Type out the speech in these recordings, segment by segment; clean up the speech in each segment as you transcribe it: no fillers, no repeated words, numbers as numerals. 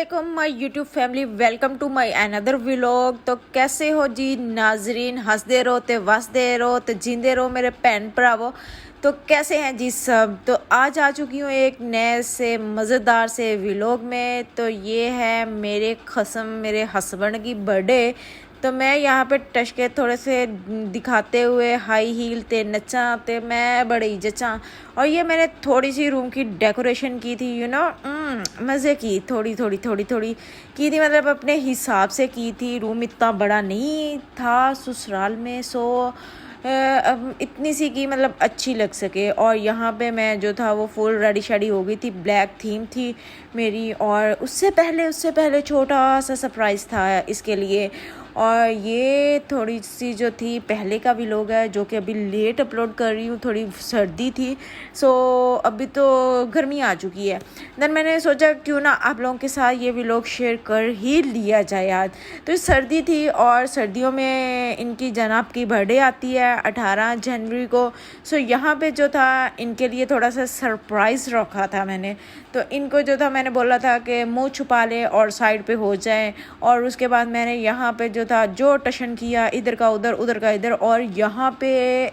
अस्सलामुअलैकुम my YouTube family, welcome to my another vlog. तो कैसे हो जी नाजरीन? हंसदे रहो ते वसदे रहो ते जींदे रहो मेरे भैन भरावो। तो कैसे हैं जी सब? तो आज आ चुकी हूँ एक नए से मज़ेदार से व्लॉग में। तो ये है मेरे खसम मेरे हस्बैंड की बर्थडे। तो मैं यहाँ पे टशके थोड़े से दिखाते हुए हाई हील ते नचा ते मैं बड़ी जचा। और ये मैंने थोड़ी सी रूम की डेकोरेशन की थी, मज़े की थोड़ी की थी, मतलब अपने हिसाब से की थी। रूम इतना बड़ा नहीं था ससुराल में, सो अब इतनी सी की मतलब अच्छी लग सके। और यहाँ पे मैं जो था वो फुल रेडी शेडी हो गई थी, ब्लैक थीम थी मेरी। और उससे पहले छोटा सा सरप्राइज़ था इसके लिए। और ये थोड़ी सी जो थी पहले का व्लॉग है जो कि अभी लेट अपलोड कर रही हूँ, थोड़ी सर्दी थी, सो अभी तो गर्मी आ चुकी है। देन मैंने सोचा क्यों ना आप लोगों के साथ ये व्लॉग शेयर कर ही लिया जाए आज। तो सर्दी थी और सर्दियों में इनकी जनाब की बर्थडे आती है 18 जनवरी को। सो यहाँ पे जो था इनके लिए थोड़ा सा सरप्राइज़ रखा था मैंने। तो इनको जो था मैंने बोला था कि मुंह छुपा ले और साइड पे हो जाए। और उसके बाद मैंने यहाँ पे जो था जो टशन किया, इधर का उधर उधर का इधर। और यहाँ पे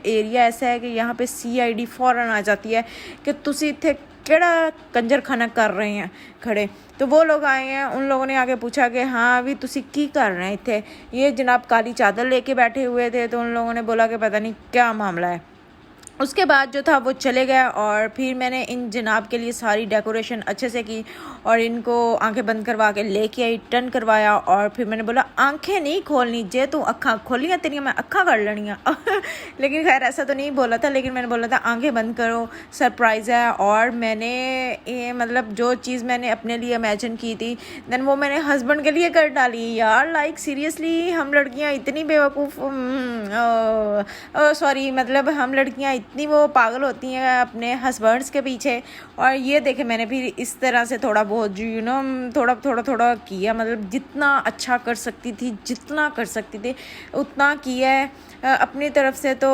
एरिया ऐसा है कि यहाँ पे CID फ़ौरन आ जाती है कि तुसी इत्थे केड़ा कंजर खाना कर रहे हैं खड़े। तो वो लोग आए हैं, उन लोगों ने आके पूछा कि हाँ अभी तुसी की कर रहे हैं इत्थे। ये जनाब काली चादर लेके बैठे हुए थे। तो उन लोगों ने बोला कि पता नहीं क्या मामला है। उसके बाद जो था वो चले गए और फिर मैंने इन जनाब के लिए सारी डेकोरेशन अच्छे से की और इनको आंखें बंद करवा के लेके आई, टर्न करवाया। और फिर मैंने बोला आंखें नहीं खोलनी, जे तू अक्खां खोलियाँ तेरियाँ मैं अक्खां कर लेनियाँ लेकिन खैर ऐसा तो नहीं बोला था, लेकिन मैंने बोला था आंखें बंद करो, सरप्राइज़ है। और मैंने ये मतलब जो चीज़ मैंने अपने लिए इमेजिन की थी देन वो मैंने हस्बैंड के लिए कर डाली यार। लाइक सीरियसली हम लड़कियाँ इतनी बेवकूफ़, सॉरी मतलब हम लड़कियाँ इतनी वो पागल होती हैं अपने हस्बैंड्स के पीछे। और ये देखे मैंने फिर इस तरह से थोड़ा बहुत थोड़ा किया, मतलब जितना अच्छा कर सकती थी, जितना कर सकती थी उतना किया है अपनी तरफ से। तो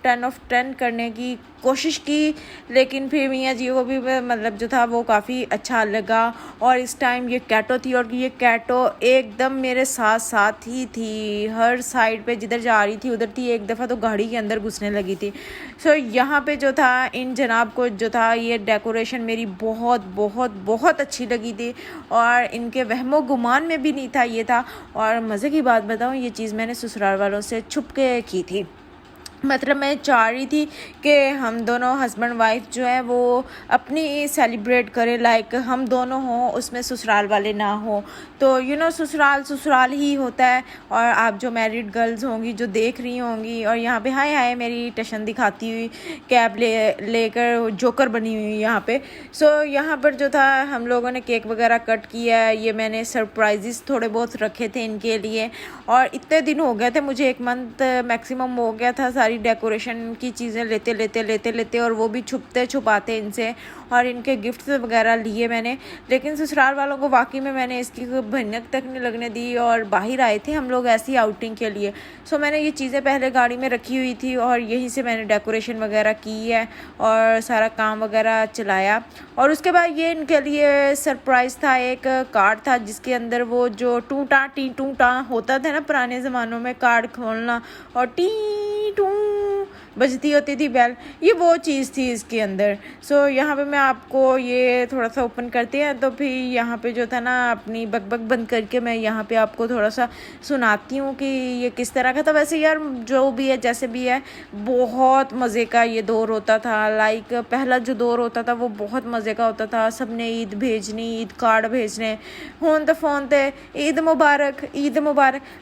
10 of 10 करने की कोशिश की, लेकिन फिर मियाँ जी को भी मतलब जो था वो काफ़ी अच्छा लगा। और इस टाइम ये कैटो थी और ये कैटो एकदम मेरे साथ साथ ही थी, हर साइड पे जिधर जा रही थी उधर थी। एक दफ़ा तो गाड़ी के अंदर घुसने लगी थी। सो यहाँ पे जो था इन जनाब को जो था ये डेकोरेशन मेरी बहुत बहुत बहुत अच्छी लगी थी और इनके वहमो गुमान में भी नहीं था ये था। और मज़े की बात बताऊँ, ये चीज़ मैंने ससुराल वालों से छुप के की थी। मतलब मैं चाह रही थी कि हम दोनों हस्बैंड वाइफ जो है वो अपनी सेलिब्रेट करें, लाइक हम दोनों हों, उसमें ससुराल वाले ना हो। तो ससुराल ही होता है। और आप जो मैरिड गर्ल्स होंगी जो देख रही होंगी, और यहाँ पे हाय मेरी टशन दिखाती हुई कैप लेकर जोकर बनी हुई यहाँ पे। सो यहाँ पर जो था हम लोगों ने केक वगैरह कट किया है। ये मैंने सरप्राइजेस थोड़े बहुत रखे थे इनके लिए। और इतने दिन हो गए थे, मुझे 1 मंथ मैक्सिमम हो गया था सारी डेकोरेशन की चीज़ें लेते और वो भी छुपते छुपाते इनसे। और इनके गिफ्ट्स वगैरह लिए मैंने, लेकिन ससुराल वालों को वाकई में मैंने इसकी कोई भनक तक नहीं लगने दी। और बाहर आए थे हम लोग ऐसी आउटिंग के लिए। सो मैंने ये चीज़ें पहले गाड़ी में रखी हुई थी और यहीं से मैंने डेकोरेशन वगैरह की है और सारा काम वगैरह चलाया। और उसके बाद ये इनके लिए सरप्राइज़ था, एक कार्ड था जिसके अंदर वो जो टूटा टी टूटा होता था ना पुराने ज़मानों में, कार्ड खोलना और टी टू बजती होती थी बेल, ये वो चीज़ थी इसके अंदर। सो यहाँ पे मैं आपको ये थोड़ा सा ओपन करते हैं तो फिर यहाँ पे जो था ना अपनी बकबक बंद करके मैं यहाँ पे आपको थोड़ा सा सुनाती हूँ कि ये किस तरह का था। वैसे यार जो भी है जैसे भी है बहुत मज़े का ये दौर होता था। लाइक पहला जो दौर होता था वो बहुत मज़े का होता था। सबने ईद भेजनी, ईद कार्ड भेजने, फ़ोन थे ईद मुबारक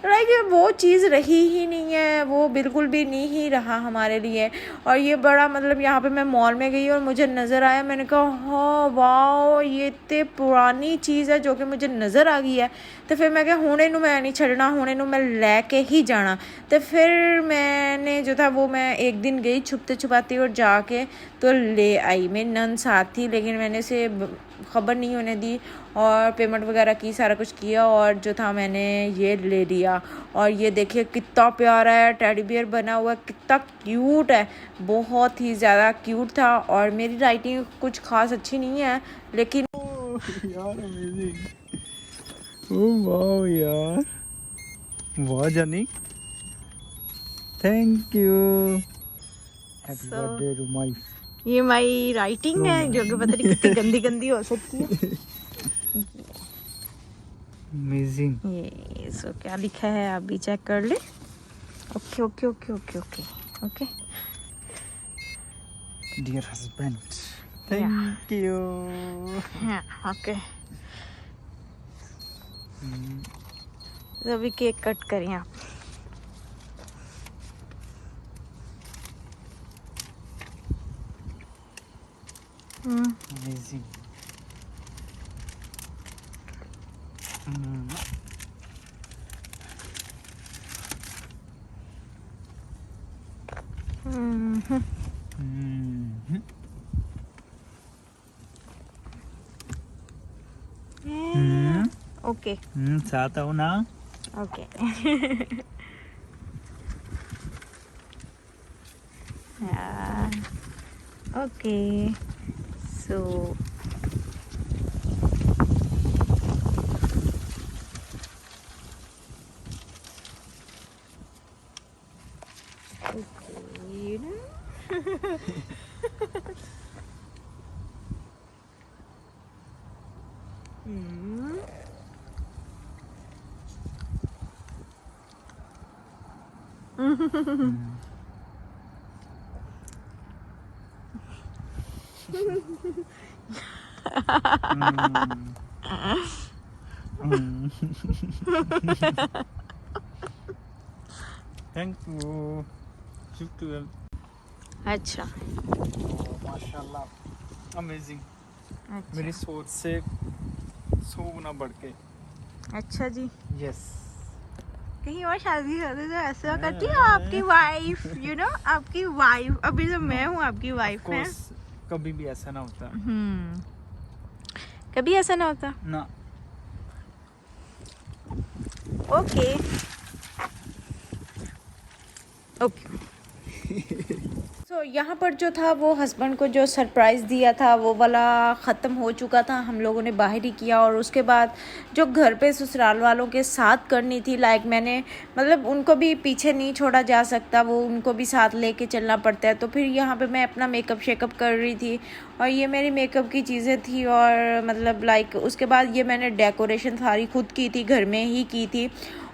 लाइक वो चीज़ रही ही नहीं है, वो बिल्कुल भी नहीं ही रहा हमारे लिए। और ये बड़ा मतलब यहाँ पे मैं मॉल में गई और मुझे नज़र आया, मैंने कहा हाँ वाओ ये इतनी पुरानी चीज़ है जो कि मुझे नज़र आ गई है। तो फिर मैं क्या हुणे नू मैं नहीं छड़ना, हुणे नू मैं लेके ही जाना। तो फिर मैंने जो था वो मैं एक दिन गई छुपते छुपाते और जाके तो ले आई। मेरी नंद साथ थी लेकिन मैंने से ख़बर नहीं होने दी और पेमेंट वगैरह की, सारा कुछ किया और जो था मैंने ये ले लिया। और ये देखिए कितना प्यारा है, टेडी बियर बना हुआ है, कितना क्यूट है, बहुत ही ज़्यादा क्यूट था। और मेरी राइटिंग कुछ खास अच्छी नहीं है लेकिन यार अमेजिंग। वाह यार, वाह जानी, thank you, happy So, birthday to my ये माई राइटिंग है जो कि पता नहीं कितनी गंदी गंदी हो सकती है। अमेजिंग। ये सो क्या लिखा है आप भी चेक कर ले। Okay okay okay okay okay okay. Dear husband, thank you. हाँ ओके। तो अभी केक कट करें आप। अमेजिंग। ओके साथ आओ ना। Okay. Okay so thank you, शुक्रिया। अच्छा माशाल्लाह, अमेजिंग। अच्छा मेरी सोच से 100 गुना बढ़ के। अच्छा जी। यस। कहीं और शादी करते तो ऐसा करती है आपकी वाइफ, यू नो आपकी वाइफ। अभी तो मैं हूँ आपकी वाइफ है। कभी भी ऐसा ना होता। कभी ऐसा ना होता ना। Okay okay. सो यहाँ पर जो था वो हस्बैंड को जो सरप्राइज़ दिया था वो वाला ख़त्म हो चुका था। हम लोगों ने बाहर ही किया और उसके बाद जो घर पे ससुराल वालों के साथ करनी थी, लाइक मैंने मतलब उनको भी पीछे नहीं छोड़ा जा सकता, वो उनको भी साथ लेके चलना पड़ता है। तो फिर यहाँ पे मैं अपना मेकअप शेकअप कर रही थी और ये मेरी मेकअप की चीज़ें थी और मतलब लाइक उसके बाद ये मैंने डेकोरेशन सारी खुद की थी, घर में ही की थी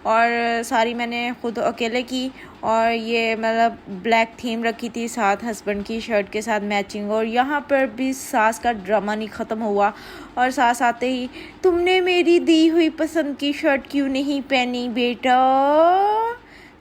और सारी मैंने खुद अकेले की। और ये मतलब ब्लैक थीम रखी थी साथ हस्बैंड की शर्ट के साथ मैचिंग। और यहाँ पर भी सास का ड्रामा नहीं ख़त्म हुआ और सास आते ही, तुमने मेरी दी हुई पसंद की शर्ट क्यों नहीं पहनी बेटा।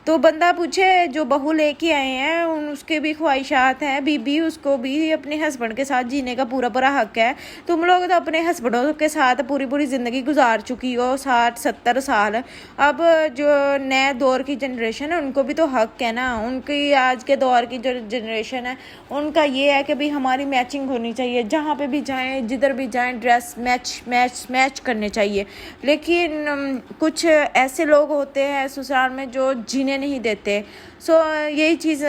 तो बंदा पूछे जो बहू लेके आए हैं उसके भी ख्वाहिशात हैं बीबी, उसको भी अपने हस्बैंड के साथ जीने का पूरा पूरा हक है। तुम लोग तो अपने हस्बैंडों के साथ पूरी पूरी ज़िंदगी गुजार चुकी हो 60-70 साल। अब जो नए दौर की जनरेशन है उनको भी तो हक है ना। उनकी आज के दौर की जो जनरेशन है उनका ये है कि भाई हमारी मैचिंग होनी चाहिए, जहाँ पे भी जाएं जिधर भी जाएं ड्रेस मैच मैच मैच करने चाहिए। लेकिन कुछ ऐसे लोग होते हैं ससुराल में जो जीने नहीं देते। सो यही चीज़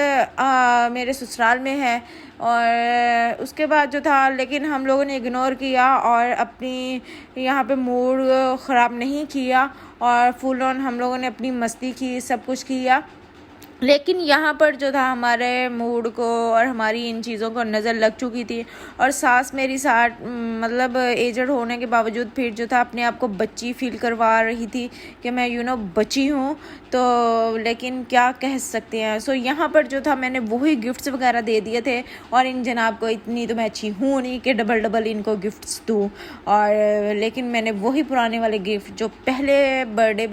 मेरे ससुराल में है। और उसके बाद जो था लेकिन हम लोगों ने इग्नोर किया और अपनी यहाँ पे मूड ख़राब नहीं किया और फुल ऑन हम लोगों ने अपनी मस्ती की, सब कुछ किया। लेकिन यहाँ पर जो था हमारे मूड को और हमारी इन चीज़ों को नज़र लग चुकी थी और सास मेरी साथ मतलब एजड होने के बावजूद फिर जो था अपने आप को बच्ची फील करवा रही थी कि मैं बच्ची हूँ। तो लेकिन क्या कह सकते हैं। सो यहाँ पर जो था मैंने वही गिफ्ट्स वगैरह दे दिए थे और इन जनाब को इतनी तो मैं अच्छी हूँ नहीं कि डबल डबल इनको गिफ्ट्स दूँ। और लेकिन मैंने वही पुराने वाले गिफ्ट जो पहले बर्थडे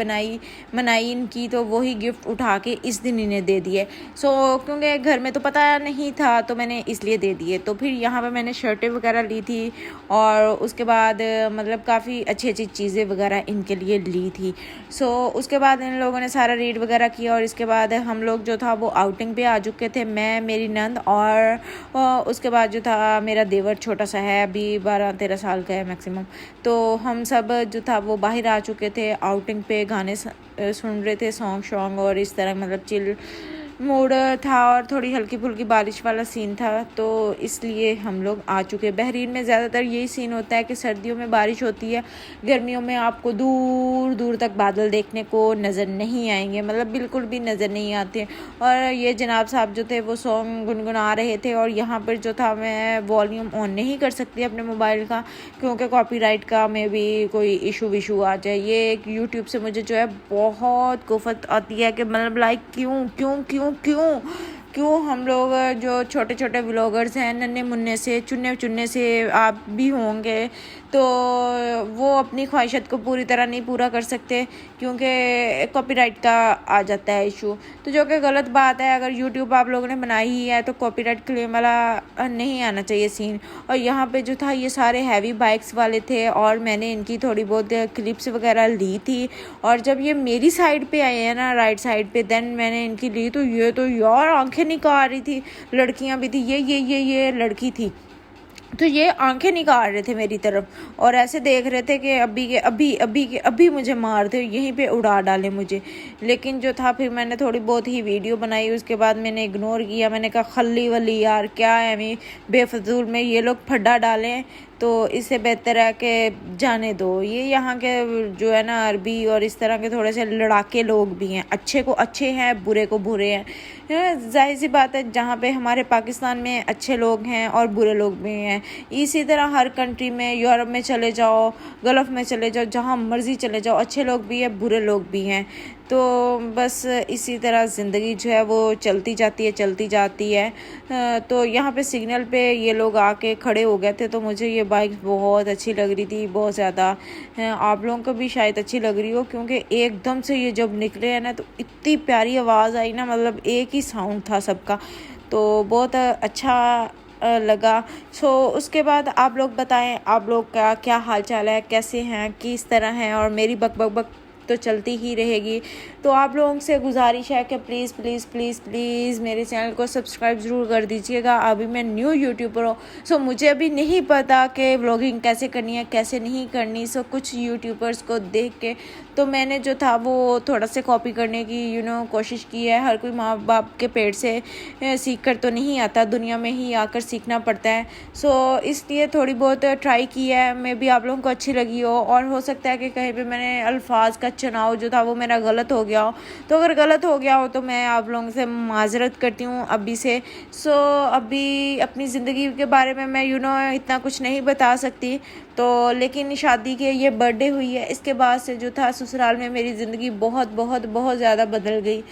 मनाई इनकी, तो वही गिफ्ट उठा के इस दिन इन्हें दे दिए। सो क्योंकि घर में तो पता नहीं था तो मैंने इसलिए दे दिए। तो फिर यहाँ पे मैंने शर्टें वगैरह ली थी और उसके बाद मतलब काफ़ी अच्छी अच्छी चीज़ें वगैरह इनके लिए ली थी। सो उसके बाद इन लोगों ने सारा रीड वगैरह किया और इसके बाद हम लोग जो था वो आउटिंग पे आ चुके थे, मैं मेरी नंद और उसके बाद जो था मेरा देवर छोटा सा है, अभी 12-13 साल का है मैक्सिमम। तो हम सब जो था वो बाहर आ चुके थे आउटिंग पे, गाने सुन रहे थे सॉन्ग और इस तरह मतलब चिल मूड था और थोड़ी हल्की फुल्की बारिश वाला सीन था, तो इसलिए हम लोग आ चुके। बहरीन में ज़्यादातर यही सीन होता है कि सर्दियों में बारिश होती है, गर्मियों में आपको दूर दूर तक बादल देखने को नज़र नहीं आएंगे, मतलब बिल्कुल भी नज़र नहीं आते। और ये जनाब साहब जो थे वो सॉन्ग गुनगुना रहे थे, और यहाँ पर जो था मैं वॉल्यूम ऑन नहीं कर सकती अपने मोबाइल का, क्योंकि कॉपीराइट का में भी कोई इशू विशू आ जाए। ये एक यूट्यूब से मुझे जो है बहुत कुफत आती है कि मतलब लाइक क्यों क्यों क्यों क्यों क्यों हम लोग जो छोटे छोटे व्लॉगर्स हैं, नन्हे मुन्ने से चुन्ने चुन्ने से आप भी होंगे, तो वो अपनी ख्वाहिशत को पूरी तरह नहीं पूरा कर सकते क्योंकि कॉपीराइट का आ जाता है इशू, तो जो कि गलत बात है। अगर यूट्यूब आप लोगों ने बनाई ही है तो कॉपीराइट क्लेम वाला नहीं आना चाहिए सीन। और यहाँ पे जो था ये सारे हैवी बाइक्स वाले थे, और मैंने इनकी थोड़ी बहुत क्लिप्स वगैरह ली थी, और जब ये मेरी साइड पे आए हैं ना, राइट साइड पे, देन मैंने इनकी ली, तो ये तो यार आंखें निकाल रही थी। लड़कियां भी थी, ये लड़की थी, तो ये आंखें निकाल रहे थे मेरी तरफ, और ऐसे देख रहे थे कि अभी मुझे मार दे, यहीं पे उड़ा डाले मुझे। लेकिन जो था फिर मैंने थोड़ी बहुत ही वीडियो बनाई, उसके बाद मैंने इग्नोर किया। मैंने कहा खल्ली वली यार क्या है, मैं बेफजूल में ये लोग फड्डा डालें, तो इससे बेहतर है कि जाने दो। ये यहाँ के जो है ना अरबी और इस तरह के थोड़े से लड़ाके लोग भी हैं, अच्छे को अच्छे हैं, बुरे को बुरे हैं। जाहिर सी बात है, जहाँ पे हमारे पाकिस्तान में अच्छे लोग हैं और बुरे लोग भी हैं, इसी तरह हर कंट्री में, यूरोप में चले जाओ, गल्फ़ में चले जाओ, जहाँ मर्ज़ी चले जाओ, अच्छे लोग भी हैं, बुरे लोग भी हैं। तो बस इसी तरह ज़िंदगी जो है वो चलती जाती है। तो यहाँ पे सिग्नल पे ये लोग आके खड़े हो गए थे, तो मुझे ये बाइक बहुत अच्छी लग रही थी, बहुत ज़्यादा। आप लोगों को भी शायद अच्छी लग रही हो, क्योंकि एकदम से ये जब निकले हैं ना तो इतनी प्यारी आवाज़ आई ना, मतलब एक ही साउंड था सबका, तो बहुत अच्छा लगा। उसके बाद आप लोग बताएं, आप लोग का क्या हाल चाल है, कैसे हैं, किस तरह हैं। और मेरी बक बक बक तो चलती ही रहेगी। तो आप लोगों से गुजारिश है कि प्लीज़ प्लीज़ प्लीज़ प्लीज़ मेरे चैनल को सब्सक्राइब ज़रूर कर दीजिएगा। अभी मैं न्यू यूट्यूबर हूँ, मुझे अभी नहीं पता कि व्लॉगिंग कैसे करनी है, कैसे नहीं करनी। कुछ यूट्यूबर्स को देख के तो मैंने जो था वो थोड़ा सा कॉपी करने की कोशिश की है। हर कोई माँ बाप के पेट से सीख कर तो नहीं आता, दुनिया में ही आकर सीखना पड़ता है। इसलिए थोड़ी बहुत ट्राई की है, मैं भी आप लोगों को अच्छी लगी हो, और हो सकता है कि कहीं पे मैंने अल्फाज का चुनाव जो था वो मेरा गलत हो गया हो। तो अगर गलत हो गया हो तो मैं आप लोगों से माजरत करती हूँ अभी से। अभी अपनी ज़िंदगी के बारे में मैं इतना कुछ नहीं बता सकती, तो लेकिन शादी के ये बर्थडे हुई है, इसके बाद से जो था ससुराल में मेरी ज़िंदगी बहुत बहुत बहुत ज़्यादा बदल गई।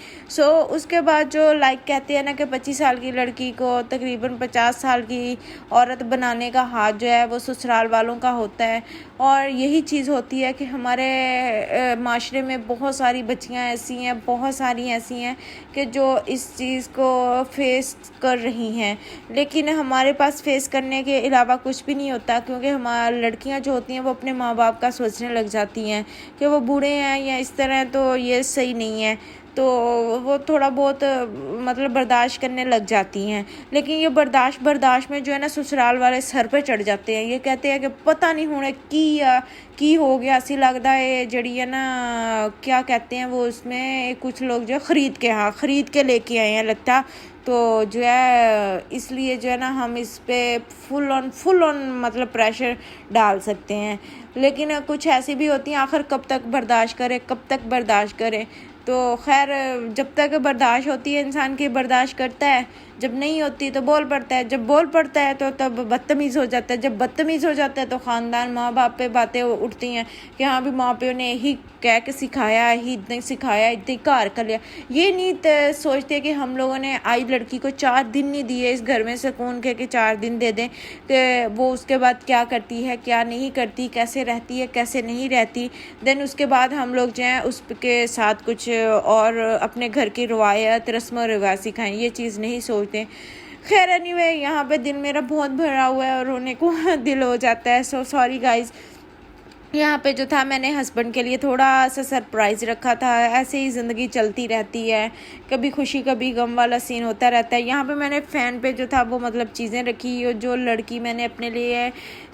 उसके बाद जो लाइक कहते हैं ना कि 25 साल की लड़की को तकरीबन 50 साल की औरत बनाने का हाथ जो है वो ससुराल वालों का होता है। और यही चीज़ होती है कि हमारे माशरे में बहुत सारी बच्चियां ऐसी हैं, बहुत सारी ऐसी हैं कि जो इस चीज़ को फेस कर रही हैं, लेकिन हमारे पास फेस करने के अलावा कुछ भी नहीं होता, क्योंकि हमारी लड़कियां जो होती हैं वो अपने माँ बाप का सोचने लग जाती हैं कि वो बूढ़े हैं या इस तरह, तो ये सही नहीं है, तो वो थोड़ा बहुत मतलब बर्दाश्त करने लग जाती हैं। लेकिन ये बर्दाश्त में जो है ना ससुराल वाले सर पे चढ़ जाते हैं। ये कहते हैं कि पता नहीं होने की हो गया, ऐसी लगता है जड़ी है ना, क्या कहते हैं वो, उसमें कुछ लोग जो खरीद के लेके आए हैं लगता, तो जो है इसलिए जो है ना हम इस पे फुल ऑन मतलब प्रेशर डाल सकते हैं। लेकिन कुछ ऐसी भी होती हैं, आखिर कब तक बर्दाश्त करे। तो खैर, जब तक बर्दाश्त होती है इंसान की बर्दाश्त करता है, जब नहीं होती तो बोल पड़ता है, जब बोल पड़ता है तो तब बदतमीज़ हो जाता है, जब बदतमीज़ हो जाता है तो ख़ानदान माँ बाप पे बातें उठती हैं कि हाँ भी माँ प्यो ने यही कह के सिखाया, इतने कार कर लिया। ये नहीं सोचते कि हम लोगों ने आई लड़की को 4 दिन नहीं दिए इस घर में सुकून के कि 4 दिन दे दें, तो वो उसके बाद क्या करती है, क्या नहीं करती, कैसे रहती है, कैसे नहीं रहती। देन उसके बाद हम लोग जो हैं उसके साथ कुछ और अपने घर की रवायत, रस्म और रिवाज सिखाएं, ये चीज़ नहीं सोचते। खैर एनीवे, यहाँ पे दिल मेरा बहुत भरा हुआ है और रोने को दिल हो जाता है। सॉरी गाइज, यहाँ पे जो था मैंने हस्बैंड के लिए थोड़ा सा सरप्राइज़ रखा था। ऐसे ही ज़िंदगी चलती रहती है, कभी खुशी कभी गम वाला सीन होता रहता है। यहाँ पे मैंने फ़ैन पे जो था वो मतलब चीज़ें रखी, और जो लड़की मैंने अपने लिए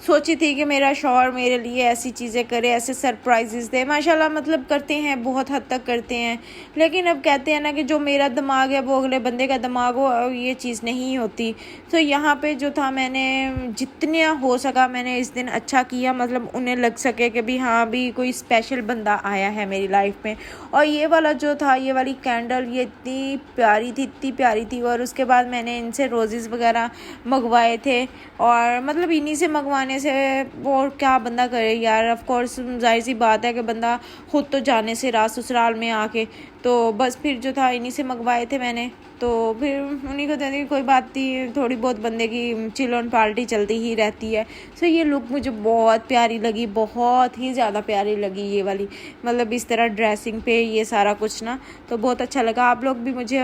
सोची थी कि मेरा शौहर मेरे लिए ऐसी चीज़ें करे, ऐसे सरप्राइजेस दे, माशाल्लाह मतलब करते हैं, बहुत हद तक करते हैं। लेकिन अब कहते हैं ना कि जो मेरा दिमाग है वो अगले बंदे का दिमाग हो, ये चीज़ नहीं होती। तो यहाँ पे जो था मैंने जितना हो सका मैंने इस दिन अच्छा किया, मतलब उन्हें लग सके कि भी हाँ भी कोई स्पेशल बंदा आया है मेरी लाइफ में। और ये वाला जो था, ये वाली कैंडल, ये इतनी प्यारी थी। और उसके बाद मैंने इनसे रोजेज़ वगैरह मंगवाए थे, और मतलब इन्हीं से मंगवाने से वो क्या बंदा करे यार। ऑफ कोर्स जाहिर सी बात है कि बंदा खुद तो जाने से रात ससुराल में आके, तो बस फिर जो था इन्हीं से मंगवाए थे मैंने। तो फिर उन्हीं को दे दी, कोई बात नहीं, थोड़ी बहुत बंदे की चिल ऑन पार्टी चलती ही रहती है। सो ये लुक मुझे बहुत प्यारी लगी, बहुत ही ज़्यादा प्यारी लगी ये वाली, मतलब इस तरह ड्रेसिंग पे ये सारा कुछ ना, तो बहुत अच्छा लगा। आप लोग भी मुझे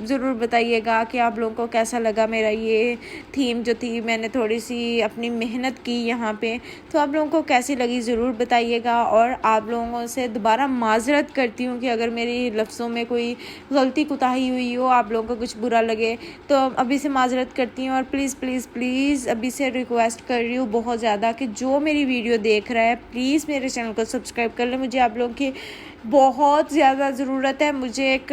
ज़रूर बताइएगा कि आप लोगों को कैसा लगा मेरा ये थीम जो थी। मैंने थोड़ी सी अपनी मेहनत की यहाँ पे, तो आप लोगों को कैसी लगी ज़रूर बताइएगा। और आप लोगों से दोबारा माजरत करती हूँ कि अगर मेरी लफ्ज़ों में कोई गलती कुताही हुई हो, आप लोगों को कुछ बुरा लगे, तो अभी से माजरत करती हूँ। और प्लीज़ प्लीज़ प्लीज़ अभी से रिक्वेस्ट कर रही हूँ बहुत ज़्यादा कि जो मेरी वीडियो देख रहा है प्लीज़ मेरे चैनल को सब्सक्राइब कर ले। मुझे आप लोगों की बहुत ज़्यादा ज़रूरत है। मुझे एक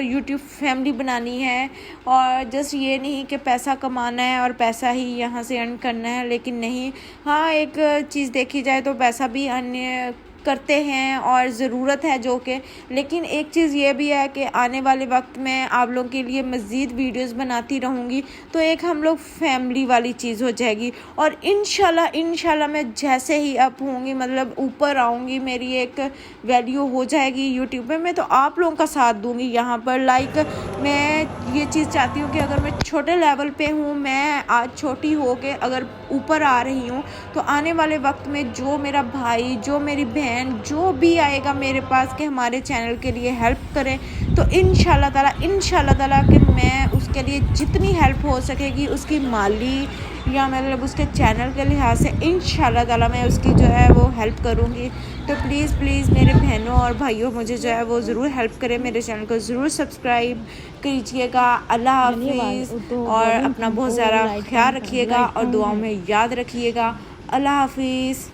यूट्यूब फैमिली बनानी है, और जस्ट ये नहीं कि पैसा कमाना है और पैसा ही यहाँ से अर्न करना है, लेकिन नहीं, हाँ एक चीज़ देखी जाए तो पैसा भी अन्य करते हैं और ज़रूरत है जो कि, लेकिन एक चीज़ ये भी है कि आने वाले वक्त में आप लोगों के लिए मज़ीद वीडियोस बनाती रहूँगी, तो एक हम लोग फैमिली वाली चीज़ हो जाएगी। और इंशाल्लाह मैं जैसे ही अप होंगी, मतलब ऊपर आऊँगी, मेरी एक वैल्यू हो जाएगी यूट्यूब में, मैं तो आप लोगों का साथ दूँगी यहाँ पर। लाइक मैं ये चीज़ चाहती हूँ कि अगर मैं छोटे लेवल पे हूँ, मैं आज छोटी हो के अगर ऊपर आ रही हूँ, तो आने वाले वक्त में जो मेरा भाई, जो मेरी बहन, जो भी आएगा मेरे पास कि हमारे चैनल के लिए हेल्प करें, तो इंशाल्लाह ताला कि मैं उसके लिए जितनी हेल्प हो सकेगी, उसकी माली या मतलब उसके चैनल के लिहाज से, इंशाल्लाह ताला मैं उसकी जो है वो हेल्प करूँगी। तो प्लीज़ मेरे बहनों और भाइयों मुझे जो है वो ज़रूर हेल्प करें, मेरे चैनल को ज़रूर सब्सक्राइब कीजिएगा। अल्लाह हाफिज़, और अपना बहुत ज़्यादा ख्याल रखिएगा और दुआओं में याद रखिएगा। अल्लाह हाफिज़।